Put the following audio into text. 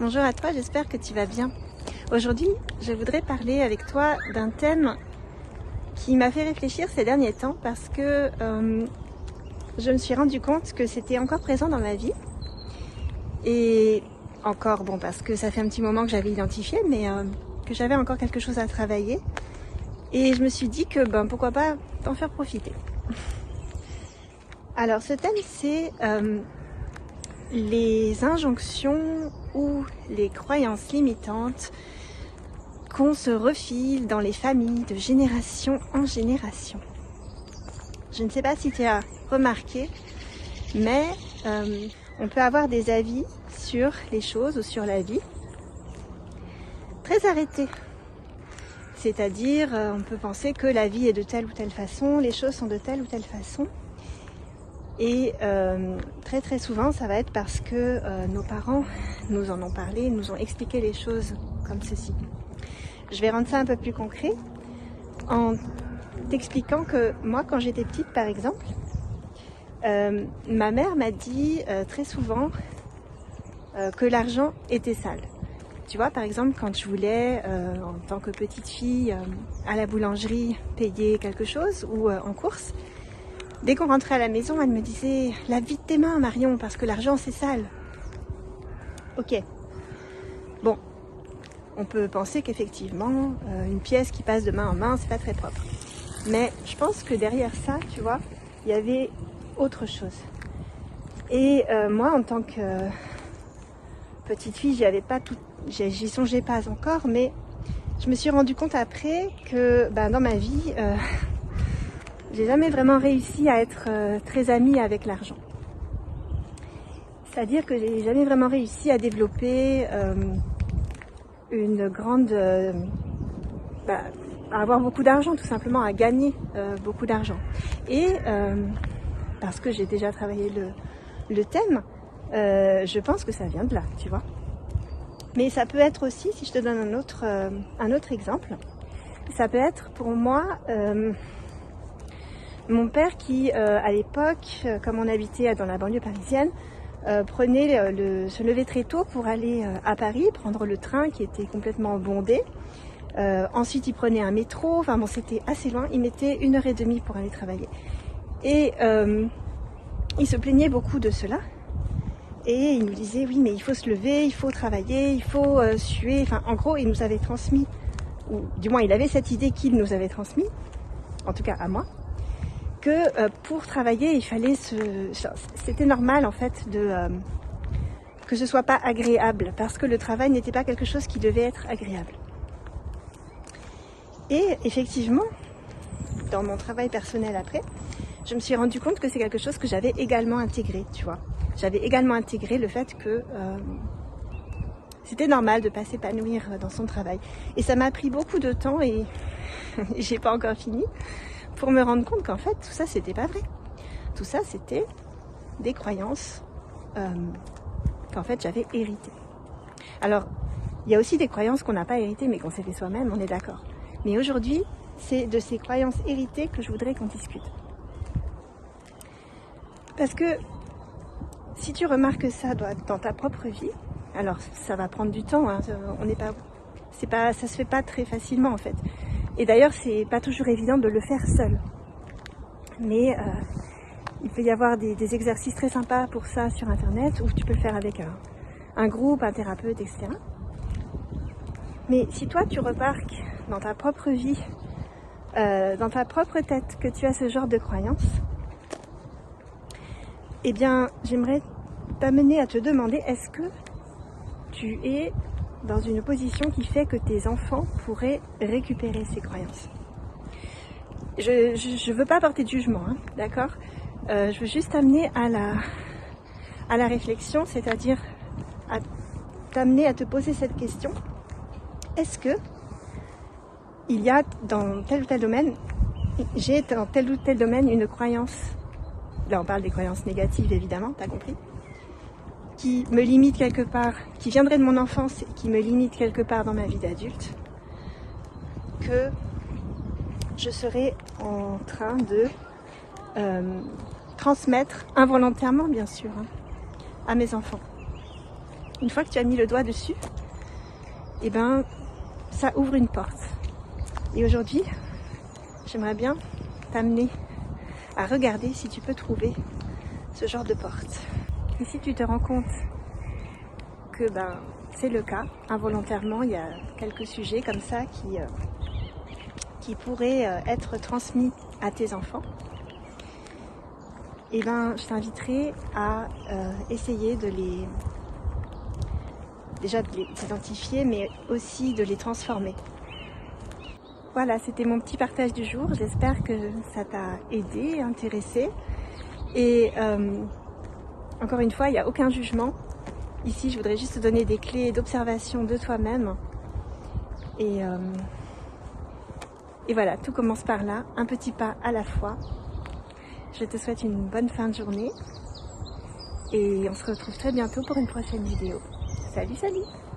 Bonjour à toi, j'espère que tu vas bien. Aujourd'hui, je voudrais parler avec toi d'un thème qui m'a fait réfléchir ces derniers temps parce que je me suis rendu compte que c'était encore présent dans ma vie. Et encore, parce que ça fait un petit moment que j'avais identifié, mais que j'avais encore quelque chose à travailler. Et je me suis dit que pourquoi pas t'en faire profiter. Alors ce thème, c'est les injonctions ou les croyances limitantes qu'on se refile dans les familles de génération en génération. Je ne sais pas si tu as remarqué, mais on peut avoir des avis sur les choses ou sur la vie très arrêtés. C'est-à-dire, on peut penser que la vie est de telle ou telle façon, les choses sont de telle ou telle façon. Et très très souvent, ça va être parce que nos parents nous en ont parlé, nous ont expliqué les choses comme ceci. Je vais rendre ça un peu plus concret en t'expliquant que moi, quand j'étais petite par exemple, ma mère m'a dit très souvent que l'argent était sale. Tu vois, par exemple, quand je voulais, en tant que petite fille, à la boulangerie, payer quelque chose ou en course, dès qu'on rentrait à la maison, elle me disait « Lave vite tes mains, Marion, parce que l'argent, c'est sale. » Ok. Bon, on peut penser qu'effectivement, une pièce qui passe de main en main, c'est pas très propre. Mais je pense que derrière ça, tu vois, il y avait autre chose. Et moi, en tant que petite fille, j'y songeais pas encore, mais je me suis rendu compte après que dans ma vie, j'ai jamais vraiment réussi à être très amie avec l'argent. C'est-à-dire que j'ai jamais vraiment réussi à développer une grande... à avoir beaucoup d'argent, tout simplement, à gagner beaucoup d'argent. Et parce que j'ai déjà travaillé le thème, je pense que ça vient de là, tu vois. Mais ça peut être aussi, si je te donne un autre exemple, ça peut être pour moi... mon père qui, à l'époque, comme on habitait dans la banlieue parisienne, se levait très tôt pour aller à Paris, prendre le train qui était complètement bondé. Ensuite, il prenait un métro, c'était assez loin, il mettait 1h30 pour aller travailler. Et il se plaignait beaucoup de cela. Et il nous disait, oui, mais il faut se lever, il faut travailler, il faut suer. En gros, il nous avait transmis, ou du moins, il avait cette idée qu'il nous avait transmis, en tout cas à moi, que pour travailler, il fallait c'était normal en fait que ce soit pas agréable, parce que le travail n'était pas quelque chose qui devait être agréable. Et effectivement, dans mon travail personnel après, je me suis rendu compte que c'est quelque chose que j'avais également intégré, tu vois. J'avais également intégré le fait que c'était normal de pas s'épanouir dans son travail. Et ça m'a pris beaucoup de temps et j'ai pas encore fini pour me rendre compte qu'en fait, tout ça, c'était pas vrai. Tout ça, c'était des croyances qu'en fait, j'avais héritées. Alors, il y a aussi des croyances qu'on n'a pas héritées, mais qu'on s'est fait soi-même, on est d'accord. Mais aujourd'hui, c'est de ces croyances héritées que je voudrais qu'on discute. Parce que si tu remarques ça dans ta propre vie, alors ça va prendre du temps, hein, ça se fait pas très facilement en fait. Et d'ailleurs, c'est pas toujours évident de le faire seul. Mais il peut y avoir des exercices très sympas pour ça sur internet, ou tu peux le faire avec un groupe, un thérapeute, etc. Mais si toi tu remarques dans ta propre vie, dans ta propre tête, que tu as ce genre de croyances, eh bien j'aimerais t'amener à te demander, est-ce que tu es dans une position qui fait que tes enfants pourraient récupérer ces croyances? Je veux pas porter de jugement, hein, d'accord? Je veux juste t'amener à la réflexion, c'est-à-dire à t'amener à te poser cette question. Est-ce que il y a dans tel ou tel domaine, j'ai dans tel ou tel domaine une croyance, là on parle des croyances négatives évidemment, t'as compris, qui me limite quelque part, qui viendrait de mon enfance et qui me limite quelque part dans ma vie d'adulte, que je serais en train de transmettre, involontairement bien sûr, à mes enfants. une fois que tu as mis le doigt dessus, et ben ça ouvre une porte. Et aujourd'hui, j'aimerais bien t'amener à regarder si tu peux trouver ce genre de porte. Et si tu te rends compte que c'est le cas, involontairement, il y a quelques sujets comme ça qui pourraient être transmis à tes enfants, et je t'inviterai à essayer de les identifier, mais aussi de les transformer. Voilà, c'était mon petit partage du jour. J'espère que ça t'a aidé, intéressé. Et encore une fois, il n'y a aucun jugement. Ici, je voudrais juste te donner des clés d'observation de toi-même. Et voilà, tout commence par là, un petit pas à la fois. Je te souhaite une bonne fin de journée. Et on se retrouve très bientôt pour une prochaine vidéo. Salut, salut!